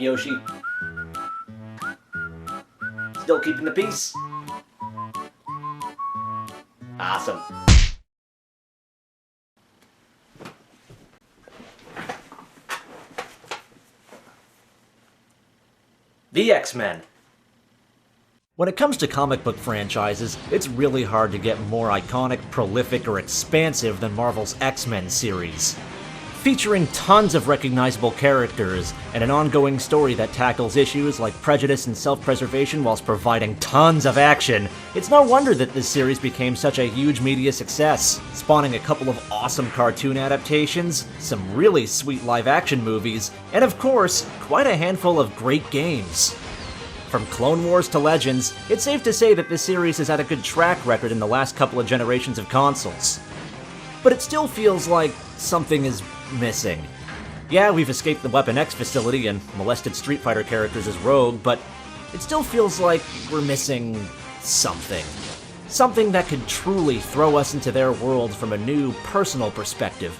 up, Yoshi? Still keeping the peace? Awesome. The X-Men. When it comes to comic book franchises, it's really hard to get more iconic, prolific, or expansive than Marvel's X-Men series. Featuring tons of recognizable characters and an ongoing story that tackles issues like prejudice and self-preservation whilst providing tons of action, it's no wonder that this series became such a huge media success, spawning a couple of awesome cartoon adaptations, some really sweet live-action movies, and of course, quite a handful of great games. From Clone Wars to Legends, it's safe to say that this series has had a good track record in the last couple of generations of consoles. But it still feels like something is missing. Yeah, we've escaped the Weapon X facility and molested Street Fighter characters as Rogue, but it still feels like we're missing something. Something that could truly throw us into their world from a new, personal perspective.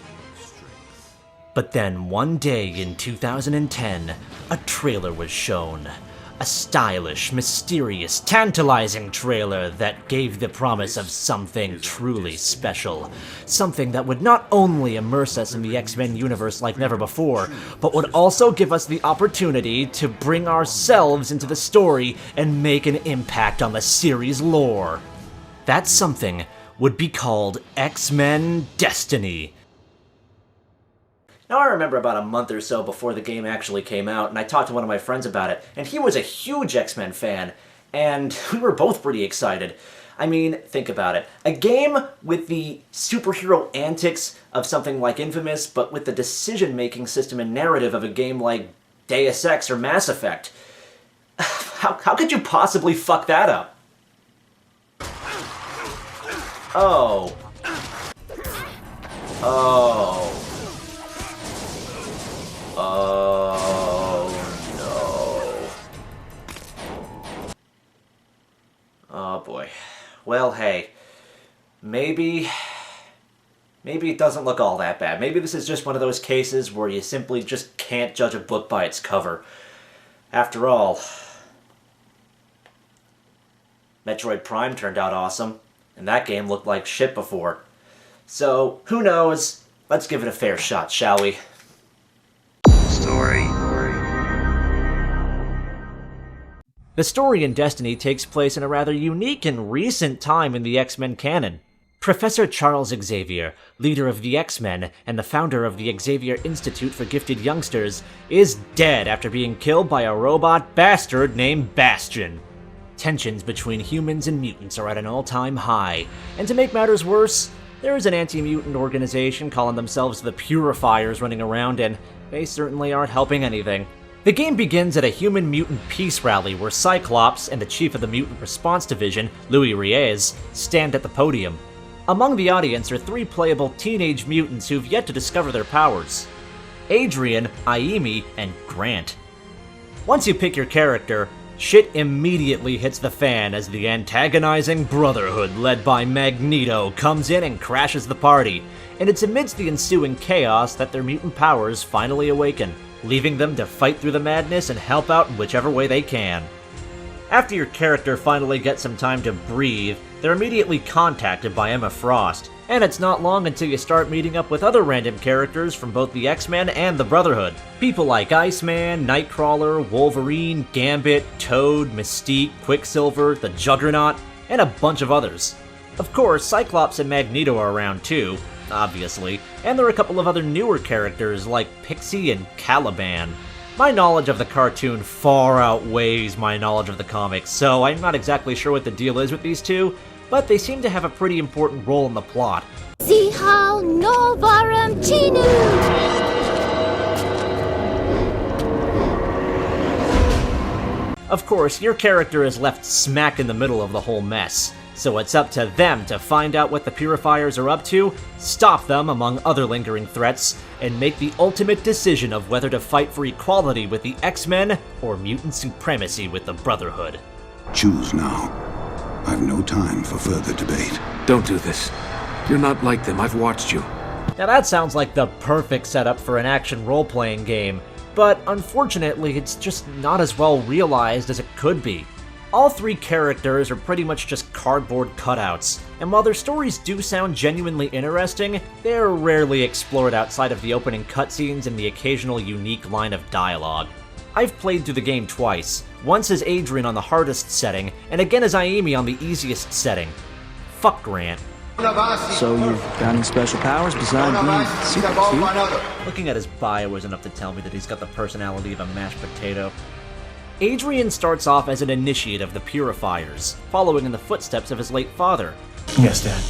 But then, one day in 2010, a trailer was shown. A stylish, mysterious, tantalizing trailer that gave the promise of something truly special. Something that would not only immerse us in the X-Men universe like never before, but would also give us the opportunity to bring ourselves into the story and make an impact on the series' lore. That something would be called X-Men Destiny. Now, I remember about a month or so before the game actually came out, and I talked to one of my friends about it, and he was a huge X-Men fan, and we were both pretty excited. I mean, think about it. A game with the superhero antics of something like Infamous, but with the decision-making system and narrative of a game like Deus Ex or Mass Effect. How could you possibly fuck that up? Oh. Oh. Oh, no. Oh, boy. Well, hey. Maybe it doesn't look all that bad. Maybe this is just one of those cases where you simply just can't judge a book by its cover. After all, Metroid Prime turned out awesome, and that game looked like shit before. So, who knows? Let's give it a fair shot, shall we? The story in Destiny takes place in a rather unique and recent time in the X-Men canon. Professor Charles Xavier, leader of the X-Men and the founder of the Xavier Institute for Gifted Youngsters, is dead after being killed by a robot bastard named Bastion. Tensions between humans and mutants are at an all-time high, and to make matters worse, there is an anti-mutant organization calling themselves the Purifiers running around, and they certainly aren't helping anything. The game begins at a human-mutant peace rally where Cyclops and the chief of the Mutant Response Division, Louis Reyes, stand at the podium. Among the audience are three playable teenage mutants who've yet to discover their powers: Adrian, Aimi, and Grant. Once you pick your character, shit immediately hits the fan as the antagonizing Brotherhood led by Magneto comes in and crashes the party, and it's amidst the ensuing chaos that their mutant powers finally awaken, leaving them to fight through the madness and help out in whichever way they can. After your character finally gets some time to breathe, they're immediately contacted by Emma Frost, and it's not long until you start meeting up with other random characters from both the X-Men and the Brotherhood. People like Iceman, Nightcrawler, Wolverine, Gambit, Toad, Mystique, Quicksilver, the Juggernaut, and a bunch of others. Of course, Cyclops and Magneto are around too, obviously, and there are a couple of other newer characters like Pixie and Caliban. My knowledge of the cartoon far outweighs my knowledge of the comics, so I'm not exactly sure what the deal is with these two, but they seem to have a pretty important role in the plot. Zihal Novarum Chinu! Of course, your character is left smack in the middle of the whole mess, so it's up to them to find out what the Purifiers are up to, stop them among other lingering threats, and make the ultimate decision of whether to fight for equality with the X-Men or mutant supremacy with the Brotherhood. Choose now. I've no time for further debate. Don't do this. You're not like them. I've watched you. Now that sounds like the perfect setup for an action role-playing game, but unfortunately it's just not as well realized as it could be. All three characters are pretty much just cardboard cutouts, and while their stories do sound genuinely interesting, they're rarely explored outside of the opening cutscenes and the occasional unique line of dialogue. I've played through the game twice, once as Adrian on the hardest setting, and again as Aimi on the easiest setting. Fuck Grant. So you've got any special powers besides being super cute? Looking at his bio is enough to tell me that he's got the personality of a mashed potato. Adrian starts off as an initiate of the Purifiers, following in the footsteps of his late father. Yes, Dad.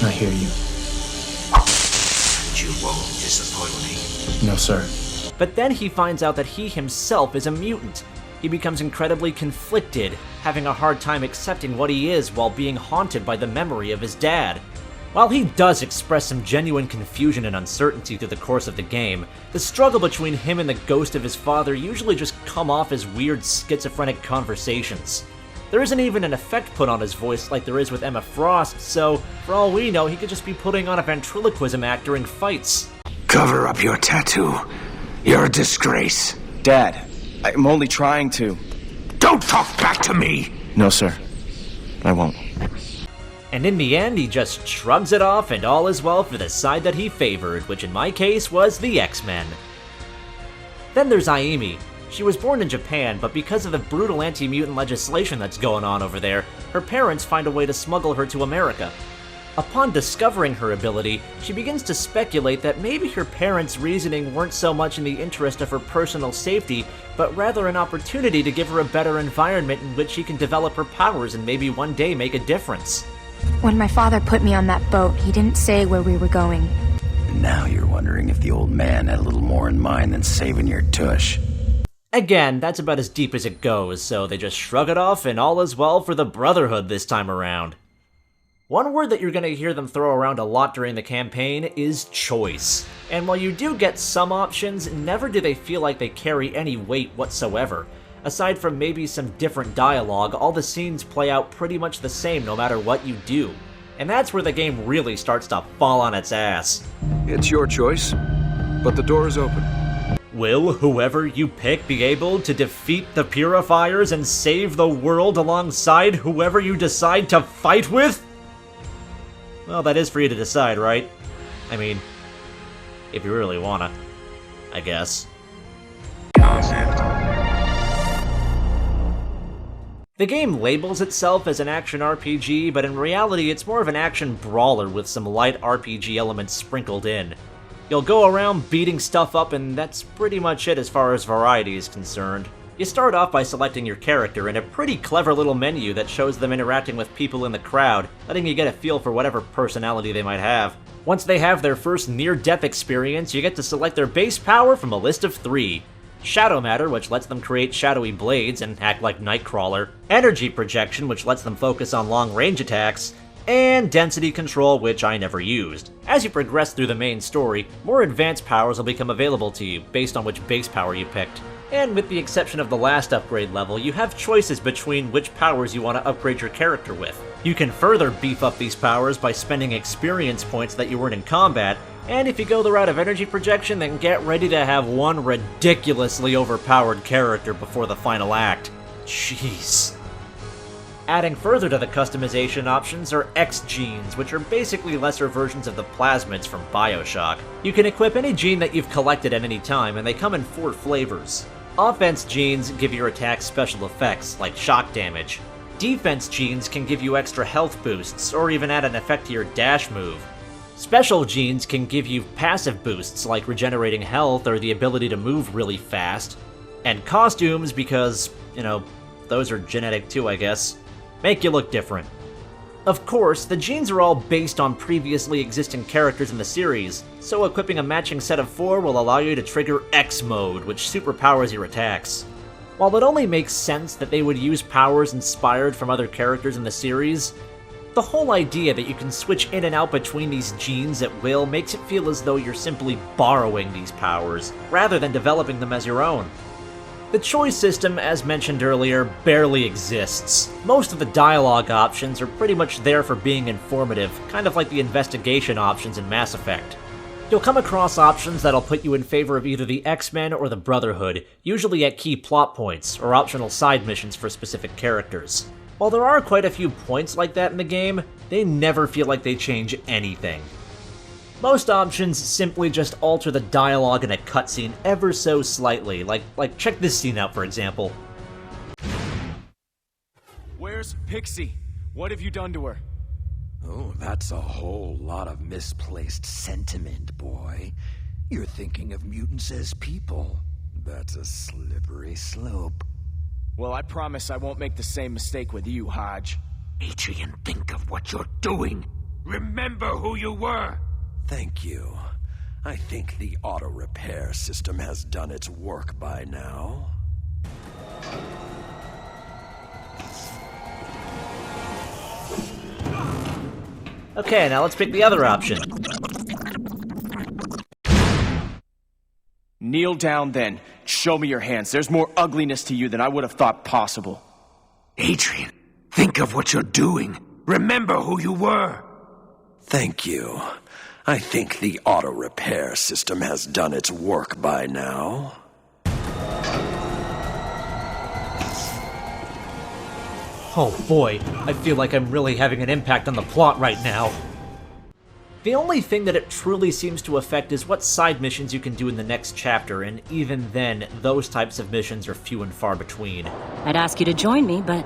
I hear you. You won't disappoint me. No, sir. But then he finds out that he himself is a mutant. He becomes incredibly conflicted, having a hard time accepting what he is while being haunted by the memory of his dad. While he does express some genuine confusion and uncertainty through the course of the game, the struggle between him and the ghost of his father usually just come off as weird schizophrenic conversations. There isn't even an effect put on his voice like there is with Emma Frost, so for all we know, he could just be putting on a ventriloquism act during fights. Cover up your tattoo. You're a disgrace. Dad, I'm only trying to. Don't talk back to me! No, sir. I won't. And in the end, he just shrugs it off and all is well for the side that he favored, which in my case was the X-Men. Then there's Aimi. She was born in Japan, but because of the brutal anti-mutant legislation that's going on over there, her parents find a way to smuggle her to America. Upon discovering her ability, she begins to speculate that maybe her parents' reasoning weren't so much in the interest of her personal safety, but rather an opportunity to give her a better environment in which she can develop her powers and maybe one day make a difference. When my father put me on that boat, he didn't say where we were going. And now you're wondering if the old man had a little more in mind than saving your tush. Again, that's about as deep as it goes, so they just shrug it off and all is well for the Brotherhood this time around. One word that you're going to hear them throw around a lot during the campaign is choice. And while you do get some options, never do they feel like they carry any weight whatsoever. Aside from maybe some different dialogue, all the scenes play out pretty much the same no matter what you do. And that's where the game really starts to fall on its ass. It's your choice, but the door is open. Will whoever you pick be able to defeat the Purifiers and save the world alongside whoever you decide to fight with? Well, that is for you to decide, right? I mean, if you really wanna, I guess. The game labels itself as an action RPG, but in reality it's more of an action brawler with some light RPG elements sprinkled in. You'll go around beating stuff up and that's pretty much it as far as variety is concerned. You start off by selecting your character in a pretty clever little menu that shows them interacting with people in the crowd, letting you get a feel for whatever personality they might have. Once they have their first near-death experience, you get to select their base power from a list of 3. Shadow Matter, which lets them create shadowy blades and act like Nightcrawler, Energy Projection, which lets them focus on long-range attacks, and Density Control, which I never used. As you progress through the main story, more advanced powers will become available to you, based on which base power you picked. And with the exception of the last upgrade level, you have choices between which powers you want to upgrade your character with. You can further beef up these powers by spending experience points that you earn in combat, and if you go the route of energy projection, then get ready to have one ridiculously overpowered character before the final act. Jeez. Adding further to the customization options are X-Genes, which are basically lesser versions of the plasmids from BioShock. You can equip any gene that you've collected at any time, and they come in 4 flavors. Offense genes give your attacks special effects, like shock damage. Defense genes can give you extra health boosts, or even add an effect to your dash move. Special genes can give you passive boosts, like regenerating health or the ability to move really fast. And costumes, because, you know, those are genetic too, I guess, make you look different. Of course, the genes are all based on previously existing characters in the series, so equipping a matching set of 4 will allow you to trigger X mode, which superpowers your attacks. While it only makes sense that they would use powers inspired from other characters in the series, the whole idea that you can switch in and out between these genes at will makes it feel as though you're simply borrowing these powers, rather than developing them as your own. The choice system, as mentioned earlier, barely exists. Most of the dialogue options are pretty much there for being informative, kind of like the investigation options in Mass Effect. You'll come across options that'll put you in favor of either the X-Men or the Brotherhood, usually at key plot points, or optional side missions for specific characters. While there are quite a few points like that in the game, they never feel like they change anything. Most options simply just alter the dialogue in a cutscene ever so slightly, like check this scene out for example. Where's Pixie? What have you done to her? Oh, that's a whole lot of misplaced sentiment, boy. You're thinking of mutants as people. That's a slippery slope. Well, I promise I won't make the same mistake with you, Hodge. Adrian, think of what you're doing. Remember who you were. Thank you. I think the auto repair system has done its work by now. Okay, now let's pick the other option. Kneel down then. Show me your hands. There's more ugliness to you than I would have thought possible. Adrian, think of what you're doing. Remember who you were. Thank you. I think the auto repair system has done its work by now. Oh boy, I feel like I'm really having an impact on the plot right now. The only thing that it truly seems to affect is what side missions you can do in the next chapter, and even then, those types of missions are few and far between. I'd ask you to join me, but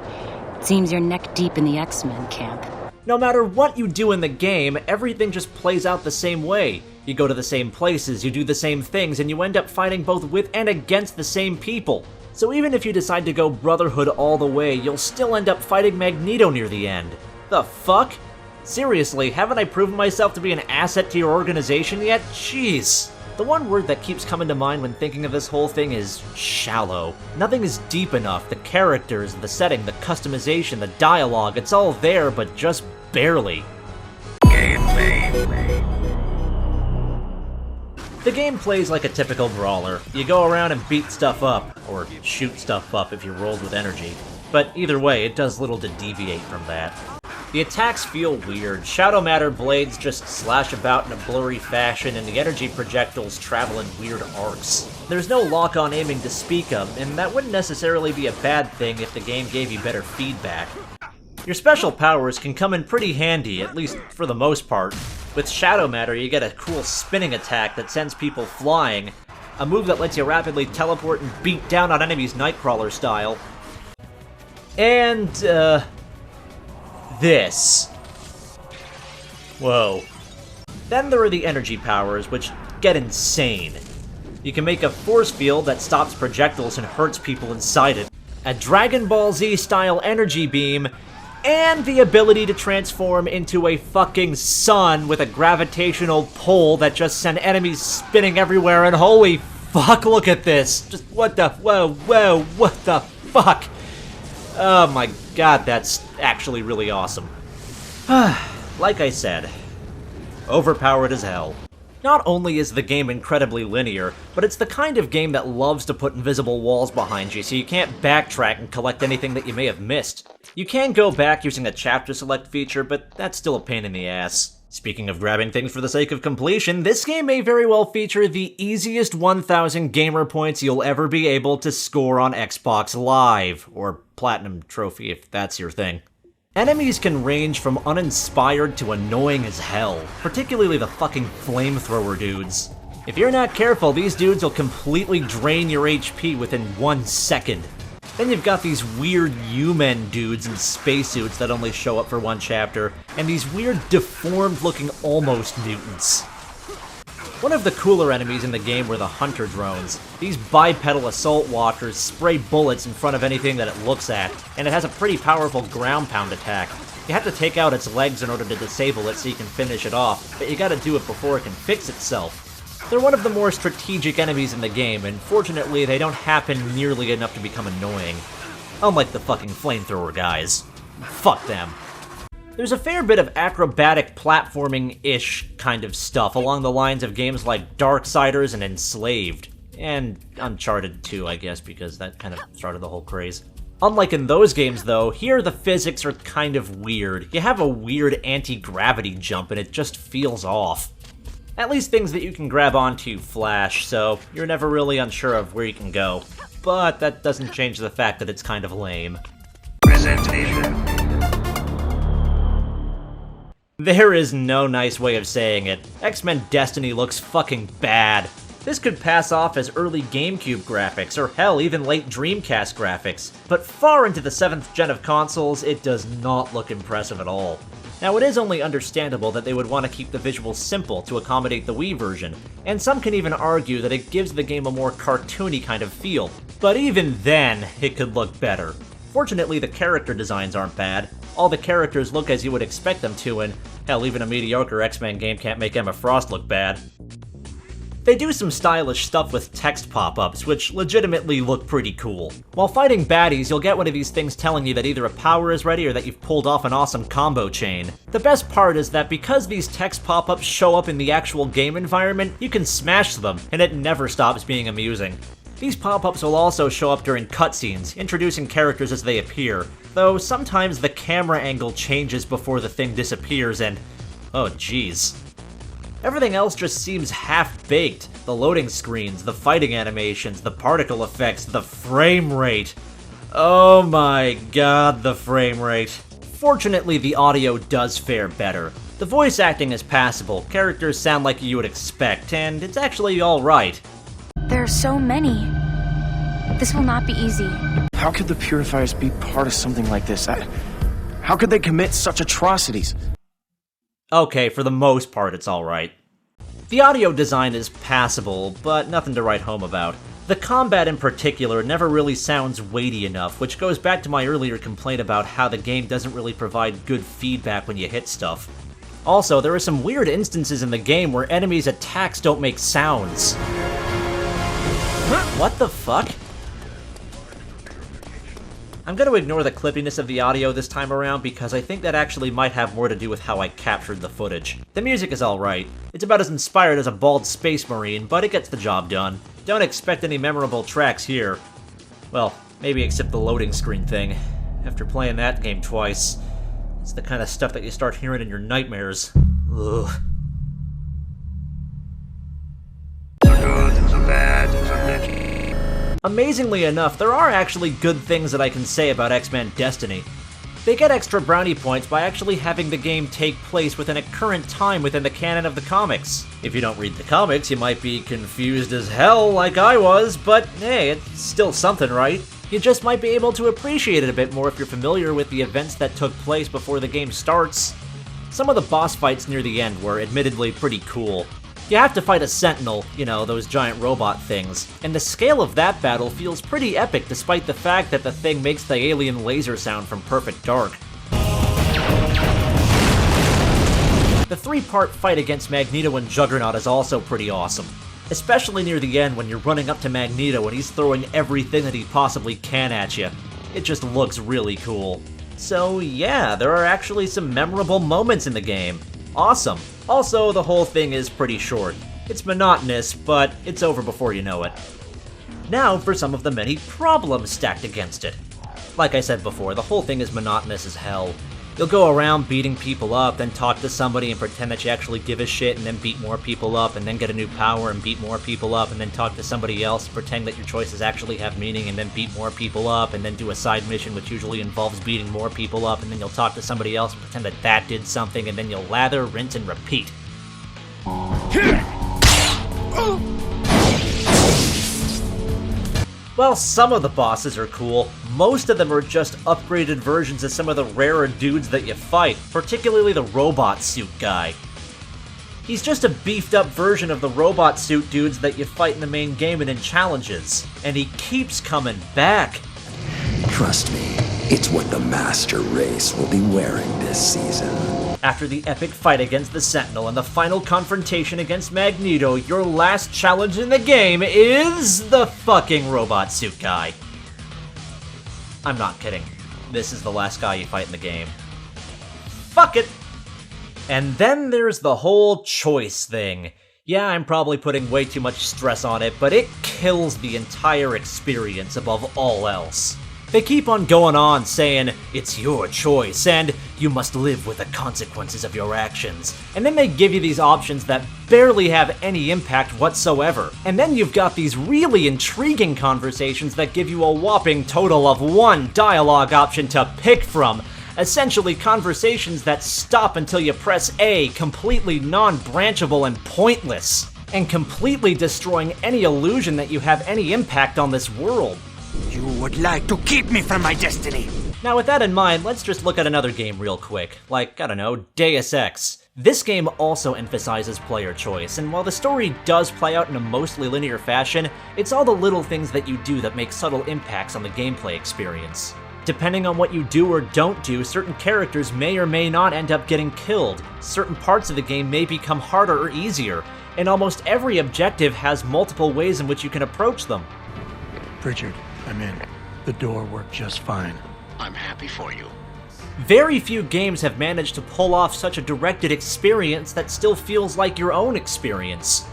it seems you're neck deep in the X-Men camp. No matter what you do in the game, everything just plays out the same way. You go to the same places, you do the same things, and you end up fighting both with and against the same people. So even if you decide to go Brotherhood all the way, you'll still end up fighting Magneto near the end. The fuck? Seriously, haven't I proven myself to be an asset to your organization yet? Jeez. The one word that keeps coming to mind when thinking of this whole thing is shallow. Nothing is deep enough. The characters, the setting, the customization, the dialogue, it's all there, but just barely. The game plays like a typical brawler. You go around and beat stuff up, or shoot stuff up if you rolled with energy. But either way, it does little to deviate from that. The attacks feel weird. Shadow Matter blades just slash about in a blurry fashion, and the energy projectiles travel in weird arcs. There's no lock-on aiming to speak of, and that wouldn't necessarily be a bad thing if the game gave you better feedback. Your special powers can come in pretty handy, at least for the most part. With Shadow Matter, you get a cool spinning attack that sends people flying, a move that lets you rapidly teleport and beat down on enemies Nightcrawler style. And, this. Whoa. Then there are the energy powers, which get insane. You can make a force field that stops projectiles and hurts people inside it, a Dragon Ball Z style energy beam, and the ability to transform into a fucking sun with a gravitational pull that just sent enemies spinning everywhere, and holy fuck, look at this! Just what the, whoa, what the fuck? Oh my god, that's actually really awesome. Like I said, overpowered as hell. Not only is the game incredibly linear, but it's the kind of game that loves to put invisible walls behind you so you can't backtrack and collect anything that you may have missed. You can go back using the chapter select feature, but that's still a pain in the ass. Speaking of grabbing things for the sake of completion, this game may very well feature the easiest 1,000 gamer points you'll ever be able to score on Xbox Live, or Platinum Trophy if that's your thing. Enemies can range from uninspired to annoying as hell, particularly the fucking flamethrower dudes. If you're not careful, these dudes will completely drain your HP within 1 second. Then you've got these weird U-Men dudes in spacesuits that only show up for 1 chapter, and these weird deformed-looking almost mutants. One of the cooler enemies in the game were the Hunter drones. These bipedal assault walkers spray bullets in front of anything that it looks at, and it has a pretty powerful ground pound attack. You have to take out its legs in order to disable it so you can finish it off, but you gotta do it before it can fix itself. They're one of the more strategic enemies in the game, and fortunately they don't happen nearly enough to become annoying. Unlike the fucking flamethrower guys. Fuck them. There's a fair bit of acrobatic platforming-ish kind of stuff along the lines of games like Darksiders and Enslaved. And Uncharted 2, I guess, because that kind of started the whole craze. Unlike in those games, though, here the physics are kind of weird. You have a weird anti-gravity jump and it just feels off. At least things that you can grab onto flash, so you're never really unsure of where you can go. But that doesn't change the fact that it's kind of lame. There is no nice way of saying it. X-Men Destiny looks fucking bad. This could pass off as early GameCube graphics, or hell, even late Dreamcast graphics. But far into the 7th gen of consoles, it does not look impressive at all. Now, it is only understandable that they would want to keep the visuals simple to accommodate the Wii version, and some can even argue that it gives the game a more cartoony kind of feel. But even then, it could look better. Fortunately, the character designs aren't bad. All the characters look as you would expect them to, and hell, even a mediocre X-Men game can't make Emma Frost look bad. They do some stylish stuff with text pop-ups, which legitimately look pretty cool. While fighting baddies, you'll get one of these things telling you that either a power is ready or that you've pulled off an awesome combo chain. The best part is that because these text pop-ups show up in the actual game environment, you can smash them, and it never stops being amusing. These pop-ups will also show up during cutscenes, introducing characters as they appear, though sometimes the camera angle changes before the thing disappears and... oh jeez. Everything else just seems half-baked. The loading screens, the fighting animations, the particle effects, the frame rate. Oh my god, the frame rate. Fortunately, the audio does fare better. The voice acting is passable, characters sound like you would expect, and it's actually alright. There are so many. This will not be easy. How could the Purifiers be part of something like this? How could they commit such atrocities? Okay, for the most part, it's alright. The audio design is passable, but nothing to write home about. The combat in particular never really sounds weighty enough, which goes back to my earlier complaint about how the game doesn't really provide good feedback when you hit stuff. Also, there are some weird instances in the game where enemies' attacks don't make sounds. What the fuck? I'm going to ignore the clippiness of the audio this time around because I think that actually might have more to do with how I captured the footage. The music is alright. It's about as inspired as a bald space marine, but it gets the job done. Don't expect any memorable tracks here. Well, maybe except the loading screen thing. After playing that game twice, it's the kind of stuff that you start hearing in your nightmares. Ugh. Amazingly enough, there are actually good things that I can say about X-Men Destiny. They get extra brownie points by actually having the game take place within a current time within the canon of the comics. If you don't read the comics, you might be confused as hell like I was, but hey, it's still something, right? You just might be able to appreciate it a bit more if you're familiar with the events that took place before the game starts. Some of the boss fights near the end were admittedly pretty cool. You have to fight a Sentinel, you know, those giant robot things, and the scale of that battle feels pretty epic despite the fact that the thing makes the alien laser sound from Perfect Dark. The 3-part fight against Magneto and Juggernaut is also pretty awesome, especially near the end when you're running up to Magneto and he's throwing everything that he possibly can at you. It just looks really cool. So yeah, there are actually some memorable moments in the game. Awesome. Also, the whole thing is pretty short. It's monotonous, but it's over before you know it. Now for some of the many problems stacked against it. Like I said before, the whole thing is monotonous as hell. You'll go around beating people up, then talk to somebody and pretend that you actually give a shit, and then beat more people up, and then get a new power and beat more people up, and then talk to somebody else, pretend that your choices actually have meaning, and then beat more people up, and then do a side mission which usually involves beating more people up, and then you'll talk to somebody else and pretend that that did something, and then you'll lather, rinse, and repeat. Well, some of the bosses are cool. Most of them are just upgraded versions of some of the rarer dudes that you fight, particularly the robot suit guy. He's just a beefed up version of the robot suit dudes that you fight in the main game and in challenges, and he keeps coming back. Trust me, it's what the Master Race will be wearing this season. After the epic fight against the Sentinel and the final confrontation against Magneto, your last challenge in the game is the fucking robot suit guy. I'm not kidding. This is the last guy you fight in the game. Fuck it! And then there's the whole choice thing. Yeah, I'm probably putting way too much stress on it, but it kills the entire experience above all else. They keep on going on saying, it's your choice, and you must live with the consequences of your actions. And then they give you these options that barely have any impact whatsoever. And then you've got these really intriguing conversations that give you a whopping total of 1 dialogue option to pick from. Essentially conversations that stop until you press A, completely non-branchable and pointless, and completely destroying any illusion that you have any impact on this world. You would like to keep me from my destiny! Now with that in mind, let's just look at another game real quick, like, I don't know, Deus Ex. This game also emphasizes player choice, and while the story does play out in a mostly linear fashion, it's all the little things that you do that make subtle impacts on the gameplay experience. Depending on what you do or don't do, certain characters may or may not end up getting killed, certain parts of the game may become harder or easier, and almost every objective has multiple ways in which you can approach them. Pritchard, I'm in. The door worked just fine. I'm happy for you. Very few games have managed to pull off such a directed experience that still feels like your own experience.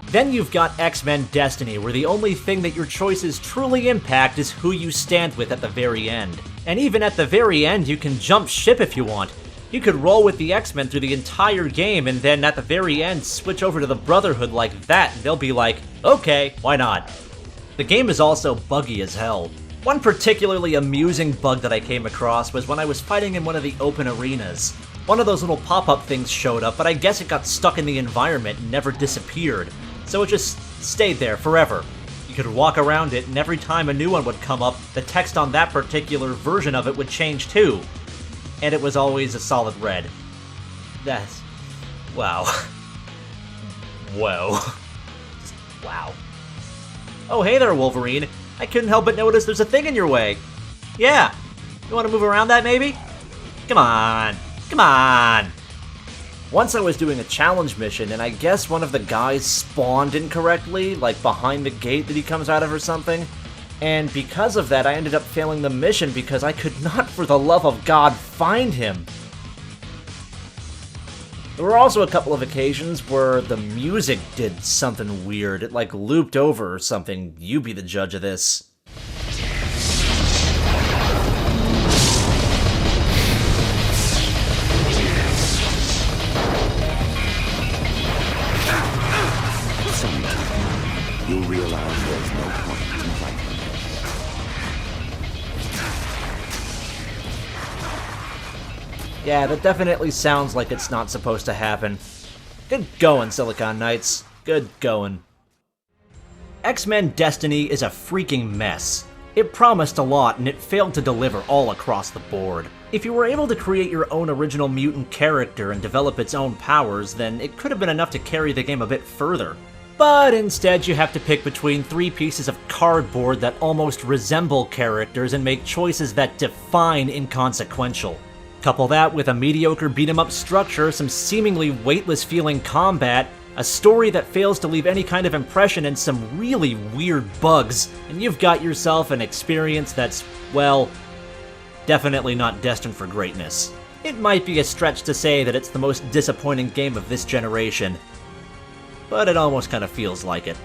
Then you've got X-Men Destiny, where the only thing that your choices truly impact is who you stand with at the very end. And even at the very end, you can jump ship if you want. You could roll with the X-Men through the entire game, and then at the very end, switch over to the Brotherhood like that, and they'll be like, okay, why not? The game is also buggy as hell. One particularly amusing bug that I came across was when I was fighting in one of the open arenas. One of those little pop-up things showed up, but I guess it got stuck in the environment and never disappeared. So it just stayed there forever. You could walk around it, and every time a new one would come up, the text on that particular version of it would change too. And it was always a solid red. That's... wow. Whoa. Just, wow. Oh, hey there, Wolverine. I couldn't help but notice there's a thing in your way. Yeah. You want to move around that, maybe? Come on. Come on. Once I was doing a challenge mission, and I guess one of the guys spawned incorrectly, like behind the gate that he comes out of or something. And because of that, I ended up failing the mission because I could not, for the love of God, find him. There were also a couple of occasions where the music did something weird. It like looped over or something. You be the judge of this. Sometime, you'll realize there's no point in fighting. Yeah, that definitely sounds like it's not supposed to happen. Good going, Silicon Knights. Good going. X-Men Destiny is a freaking mess. It promised a lot, and it failed to deliver all across the board. If you were able to create your own original mutant character and develop its own powers, then it could have been enough to carry the game a bit further. But instead, you have to pick between 3 pieces of cardboard that almost resemble characters and make choices that define inconsequential. Couple that with a mediocre beat-em-up structure, some seemingly weightless-feeling combat, a story that fails to leave any kind of impression, and some really weird bugs, and you've got yourself an experience that's, well, definitely not destined for greatness. It might be a stretch to say that it's the most disappointing game of this generation, but it almost kind of feels like it.